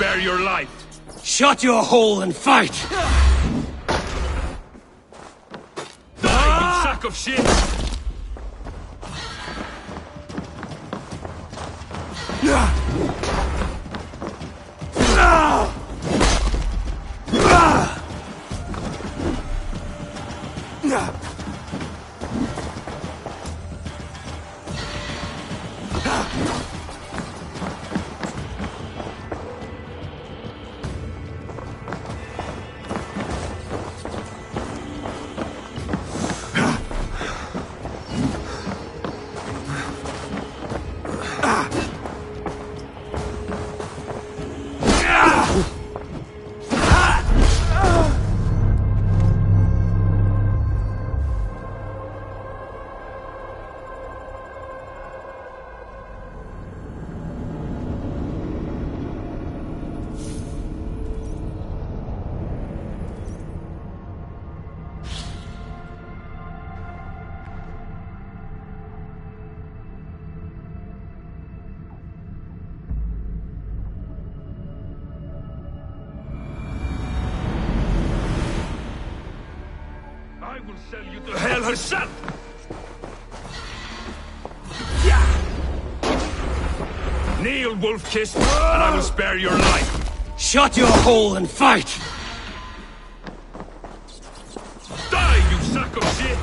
spare your life. Shut your hole and fight! Die, you sack of shit! I will sell you to hell herself! Kneel, Wolf-Kiss, and I will spare your life. Shut your hole and fight! Die, you sack of shit!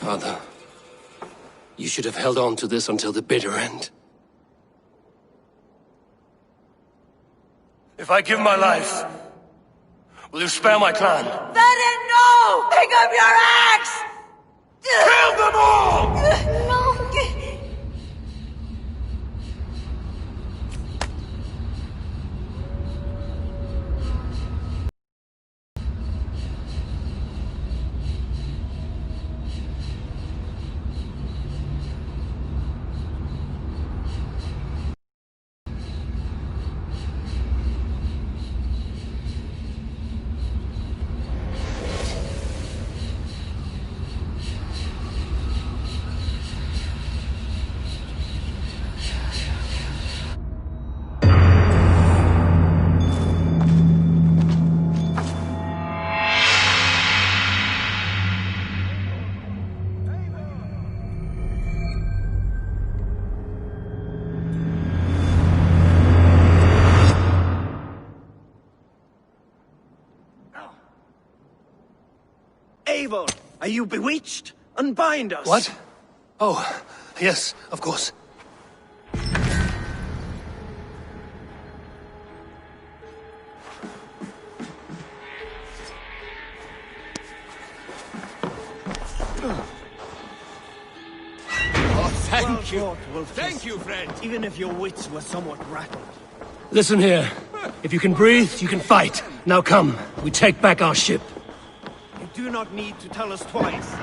Father, you should have held on to this until the bitter end. If I give my life, will you spare my clan? Then no! Pick up your axe! Kill them all! No! Eivor, are you bewitched? Unbind us! What? Oh, yes, of course. Oh, thank you. Wolf-Kiss. Thank you, friend. Even if your wits were somewhat rattled. Listen here. If you can breathe, you can fight. Now come, we take back our ship. You do not need to tell us twice.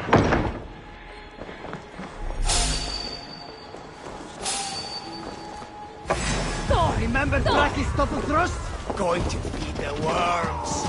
Remember Blackie's double thrust? Going to feed the worms.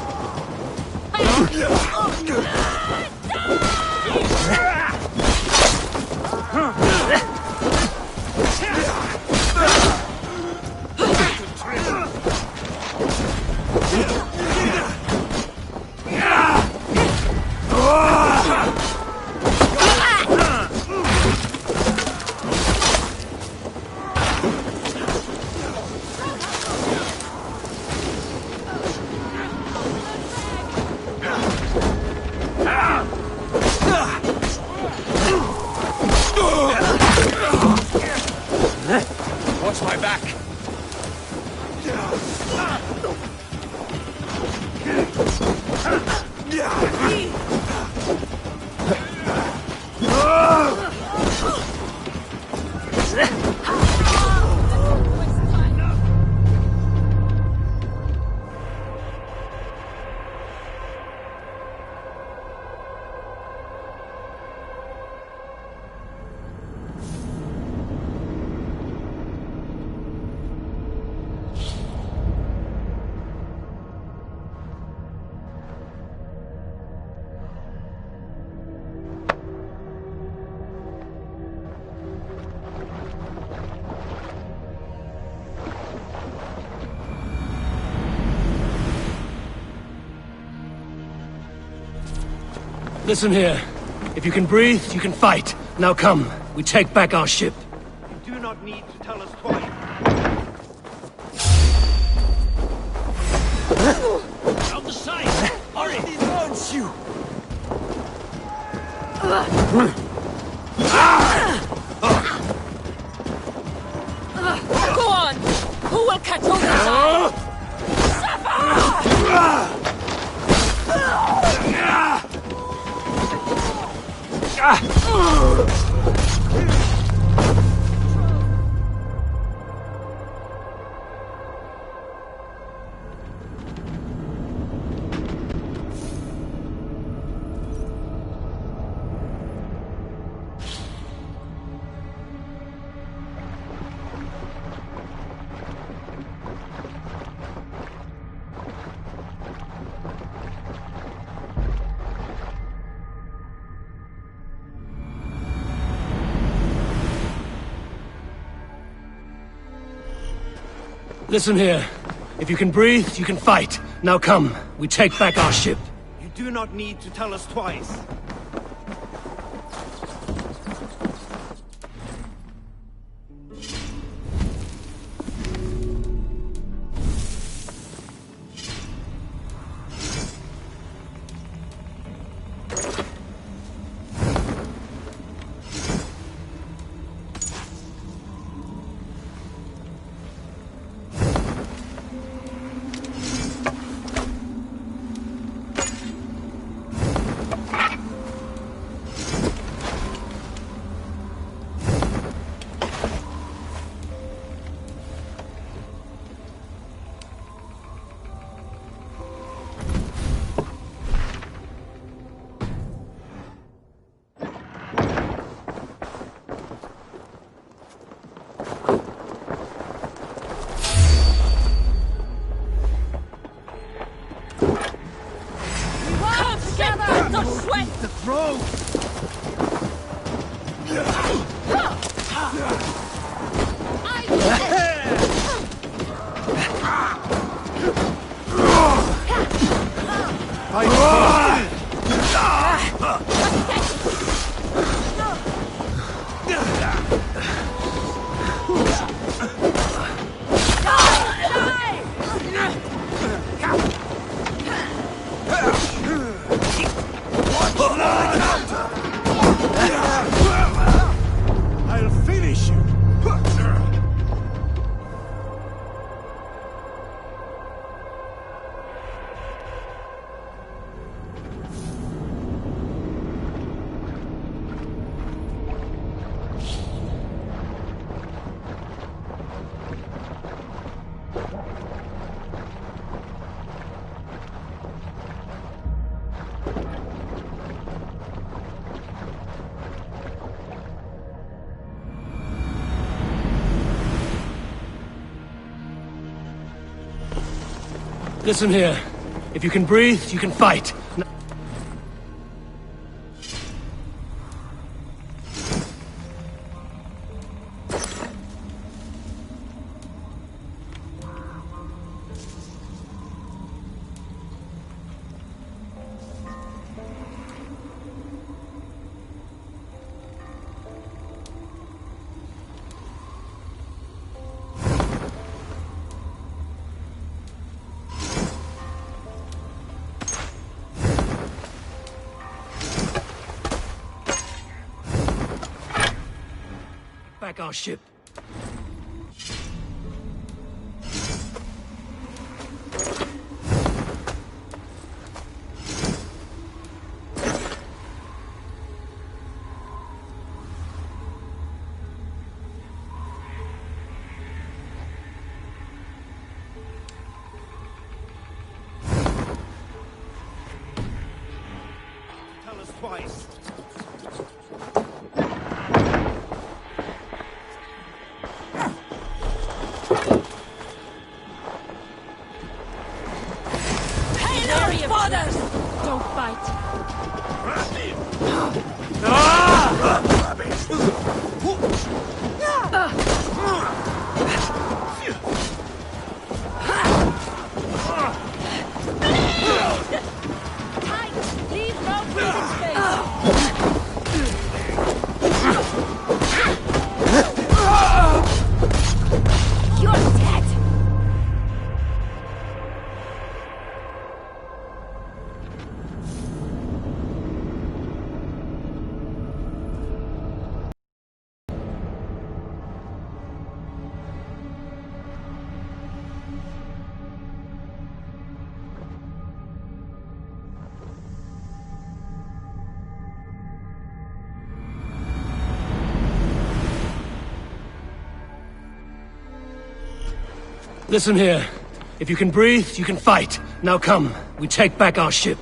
Watch my back. Listen here. If you can breathe, you can fight. Now come, we take back our ship. You do not need to tell us twice. Out the side! Hurry! He wants you! Go on! Who will catch on the side? Listen here. If you can breathe, you can fight. Now come, we take back our ship. You do not need to tell us twice. Come together! Don't sweat! The throat! I'll finish you! Listen here. If you can breathe, you can fight. Back our ship. Tell us twice. Fathers! Don't fight. Tight! Leave no breathing space. You're dead! Listen here. If you can breathe, you can fight. Now come, we take back our ship.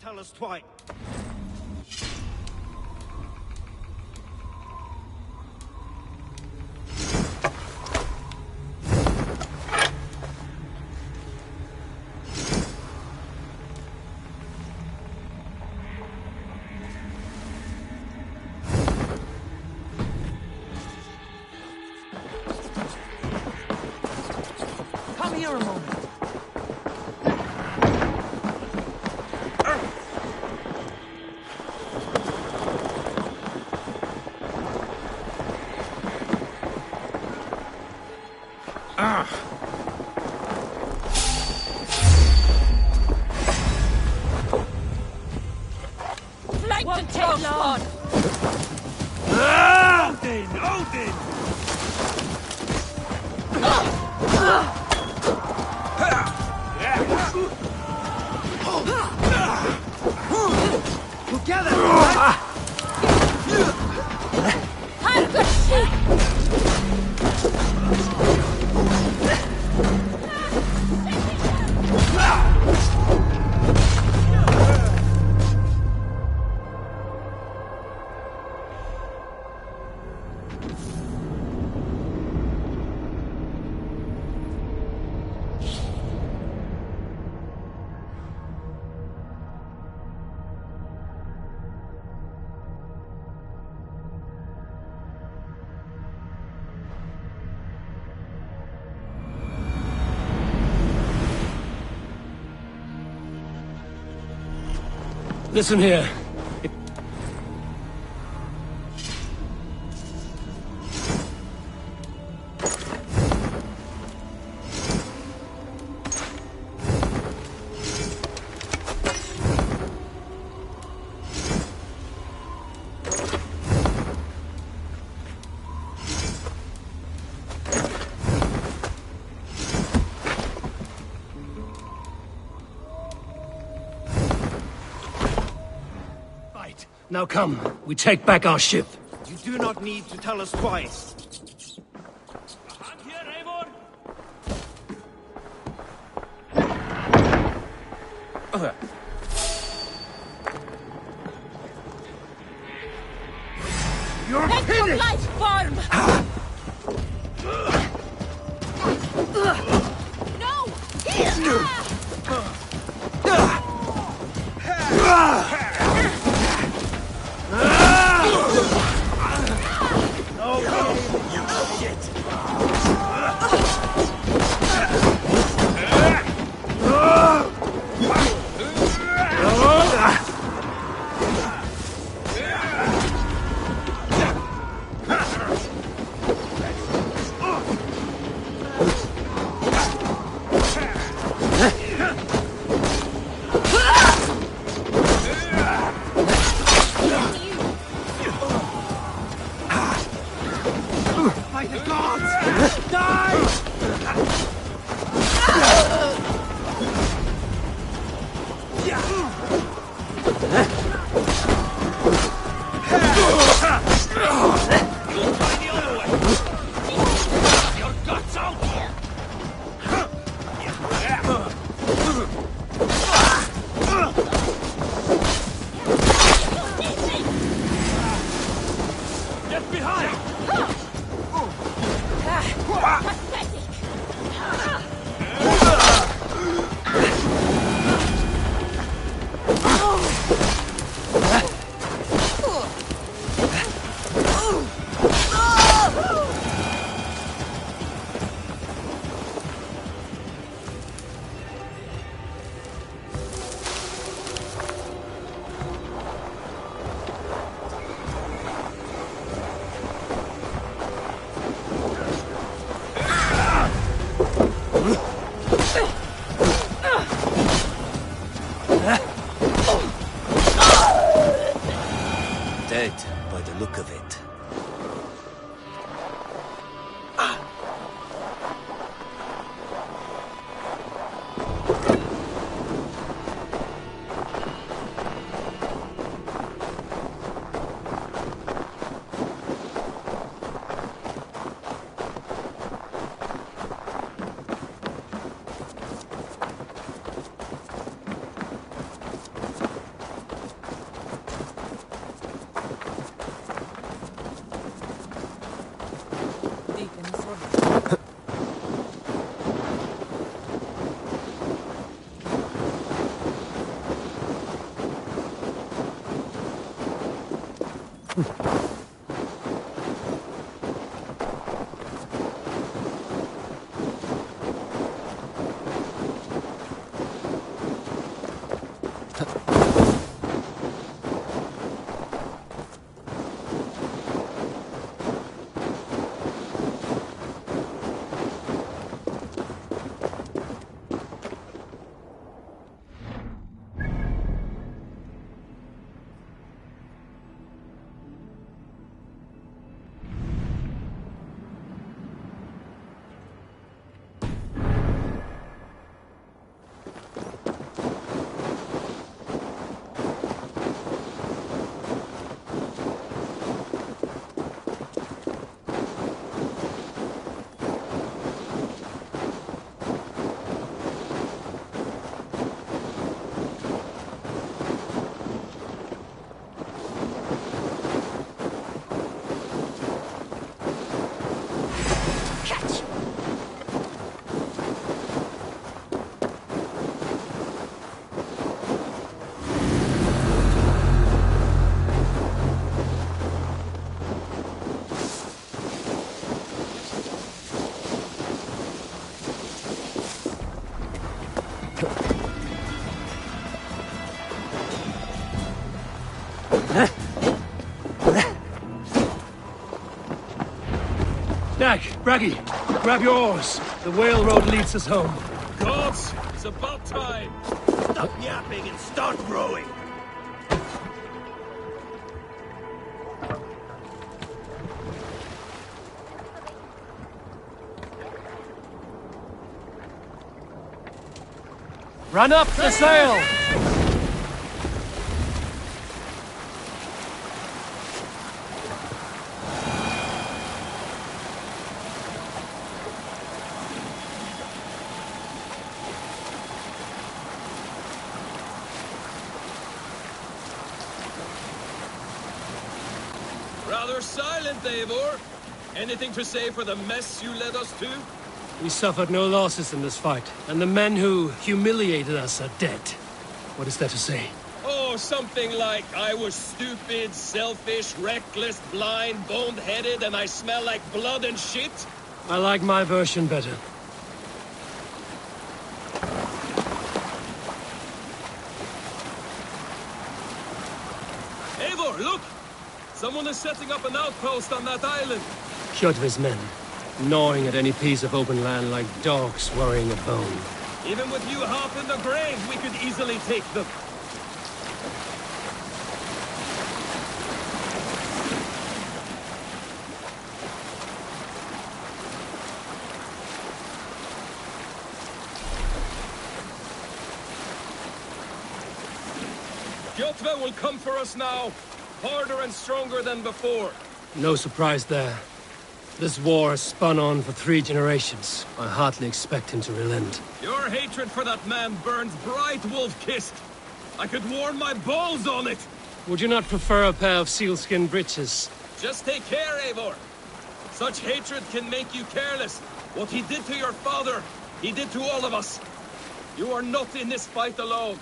Tell us twice. Come here a moment. Flank to take long. Odin! Odin! Together! I'm good shit. Listen here. Now come, we take back our ship. You do not need to tell us twice. You're Take your finished! life form! No! Here! By the gods! Die! Get behind! Pathetic! Dead, by the look of it. Jack, Braggy, grab your oars. The whale road leads us home. Gods, it's about time! Stop yapping and start rowing! Run up the sail! Rather silent, Eivor. Anything to say for the mess you led us to? We suffered no losses in this fight, and the men who humiliated us are dead. What is there to say? Oh, something like, I was stupid, selfish, reckless, blind, bone-headed, and I smell like blood and shit? I like my version better. Eivor, look! Someone is setting up an outpost on that island. Kjotve's men, gnawing at any piece of open land like dogs worrying a bone. Even with you half in the grave, we could easily take them. Kjotve will come for us now, harder and stronger than before. No surprise there. This war has spun on for 3 generations. I hardly expect him to relent. Your hatred for that man burns bright, wolf-kissed. I could warm my balls on it. Would you not prefer a pair of sealskin breeches? Just take care, Eivor. Such hatred can make you careless. What he did to your father, he did to all of us. You are not in this fight alone.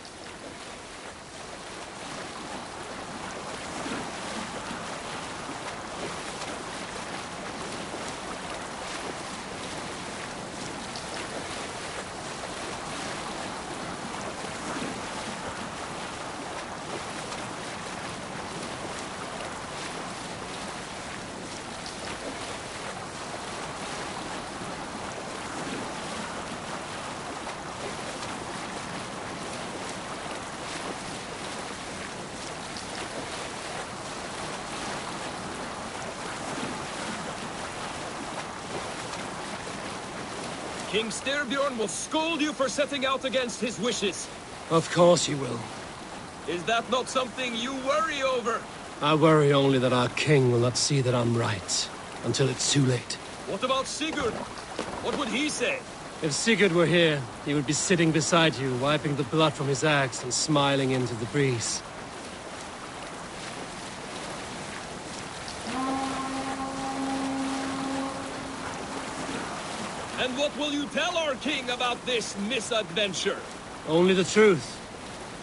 King Styrbjorn will scold you for setting out against his wishes. Of course he will. Is that not something you worry over? I worry only that our king will not see that I'm right, until it's too late. What about Sigurd? What would he say? If Sigurd were here, he would be sitting beside you, wiping the blood from his axe and smiling into the breeze. And what will you tell our king about this misadventure? Only the truth.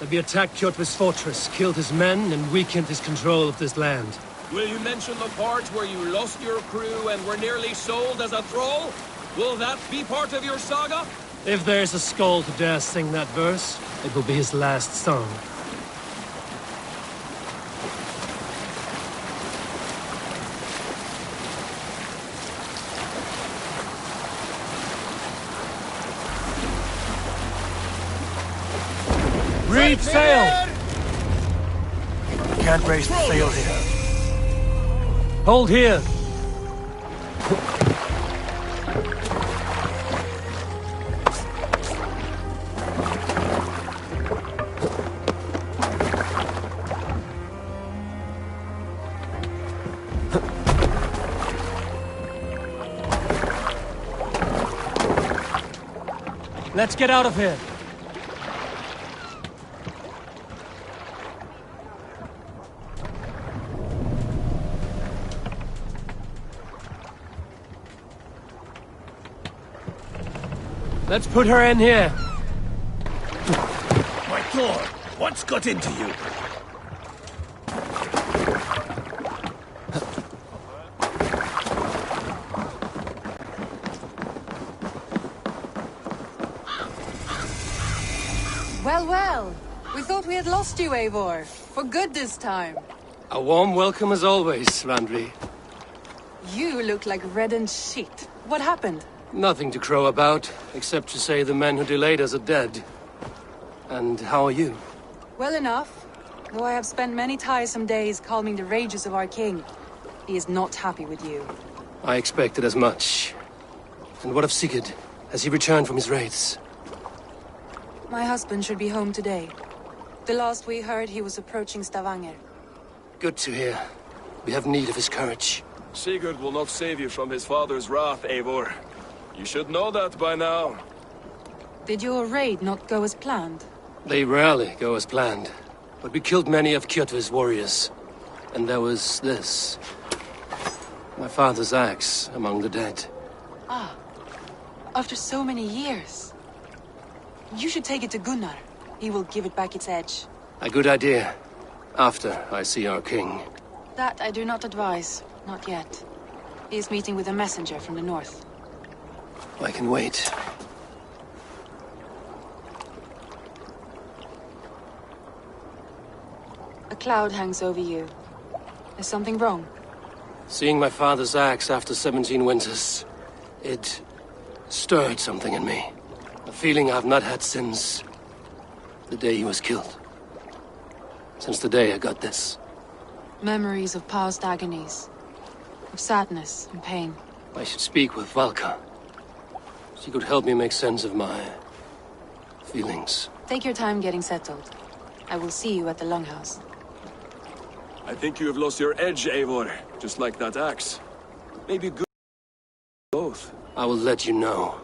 That we attacked Kjotve's fortress, killed his men, and weakened his control of this land. Will you mention the part where you lost your crew and were nearly sold as a thrall? Will that be part of your saga? If there's a skull to dare sing that verse, it will be his last song. Reef sail! Can't raise the sail here. Hold here! Let's get out of here! Let's put her in here. My God, what's got into you? Well, well. We thought we had lost you, Eivor. For good this time. A warm welcome as always, Randvi. You look like reddened shit. What happened? Nothing to crow about, except to say the men who delayed us are dead. And how are you? Well enough. Though I have spent many tiresome days calming the rages of our king. He is not happy with you. I expected as much. And what of Sigurd? Has he returned from his raids? My husband should be home today. The last we heard, he was approaching Stavanger. Good to hear. We have need of his courage. Sigurd will not save you from his father's wrath, Eivor. You should know that by now. Did your raid not go as planned? They rarely go as planned. But we killed many of Kjotve's warriors. And there was this. My father's axe among the dead. Ah, after so many years. You should take it to Gunnar. He will give it back its edge. A good idea. After I see our king. That I do not advise. Not yet. He is meeting with a messenger from the north. I can wait. A cloud hangs over you. Is something wrong? Seeing my father's axe after 17 winters, it stirred something in me. A feeling I've not had since the day he was killed. Since the day I got this. Memories of past agonies. Of sadness and pain. I should speak with Valka. She could help me make sense of my feelings. Take your time getting settled. I will see you at the Longhouse. I think you have lost your edge, Eivor. Just like that axe. Maybe good both. I will let you know.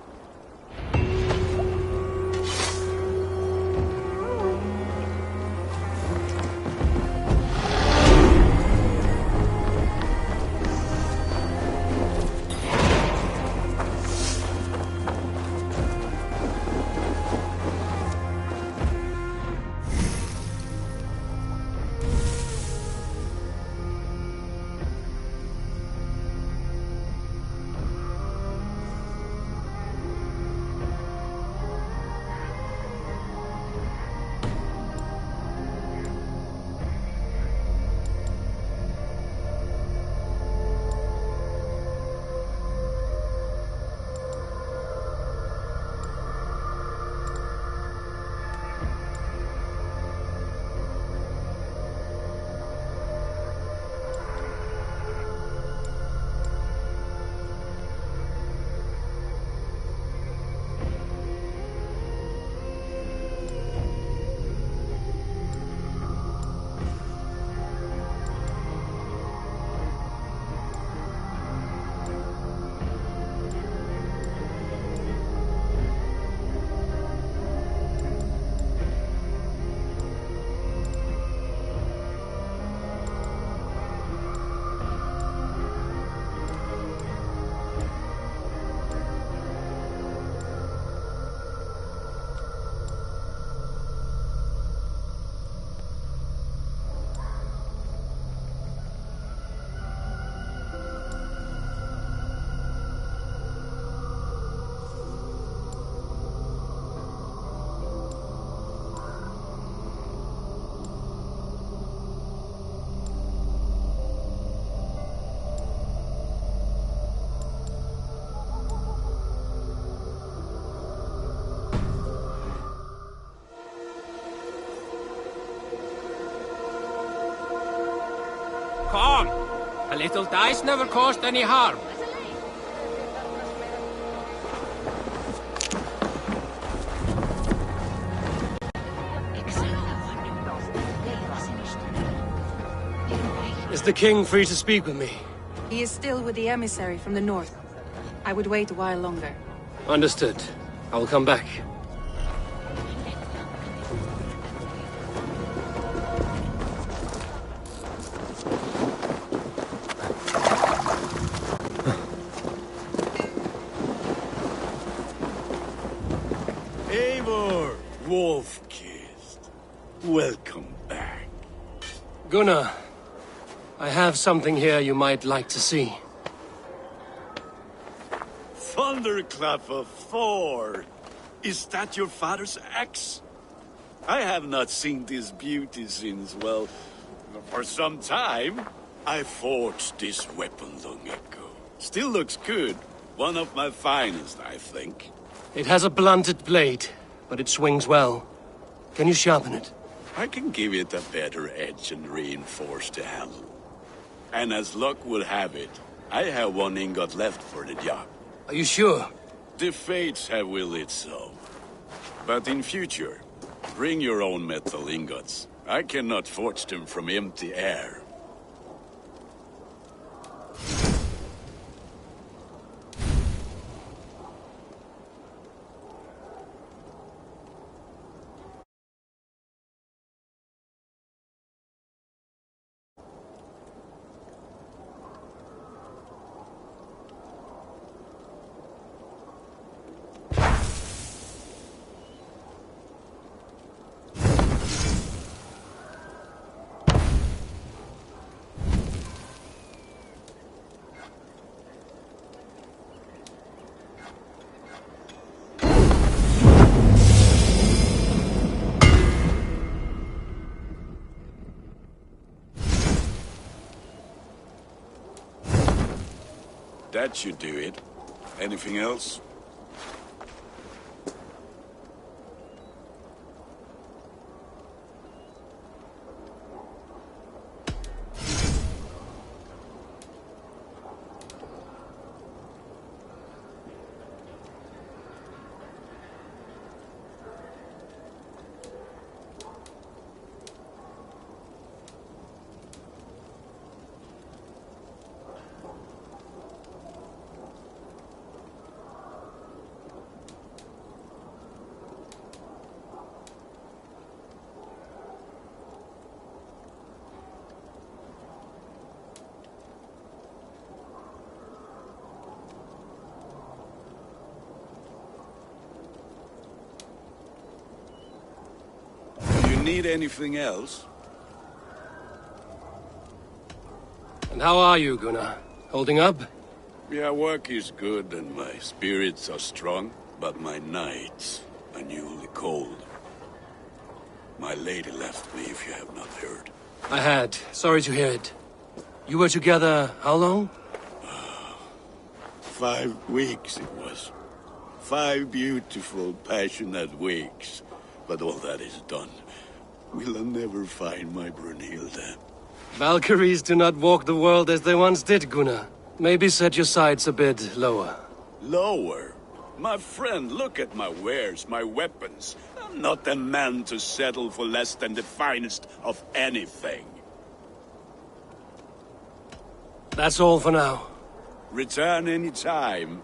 Come! A little dice never caused any harm. Is the king free to speak with me? He is still with the emissary from the north. I would wait a while longer. Understood. I will come back. Eivor, Wolf-Kissed. Welcome back. Gunnar, I have something here you might like to see. Thunderclap of Thor! Is that your father's axe? I have not seen this beauty since, well, for some time. I forged this weapon long ago. Still looks good. One of my finest, I think. It has a blunted blade, but it swings well. Can you sharpen it? I can give it a better edge and reinforce the handle. And as luck will have it, I have one ingot left for the job. Are you sure? The fates have willed it so. But in future, bring your own metal ingots. I cannot forge them from empty air. That should do it. Anything else? Need anything else? And how are you, Gunnar? Holding up? Yeah, work is good and my spirits are strong, but my nights are newly cold. My lady left me, if you have not heard. I had. Sorry to hear it. You were together how long? 5 weeks it was. 5 beautiful, passionate weeks. But all that is done. Will I never find my Brunhilde? Valkyries do not walk the world as they once did, Gunnar. Maybe set your sights a bit lower. Lower? My friend, look at my wares, my weapons. I'm not a man to settle for less than the finest of anything. That's all for now. Return any time.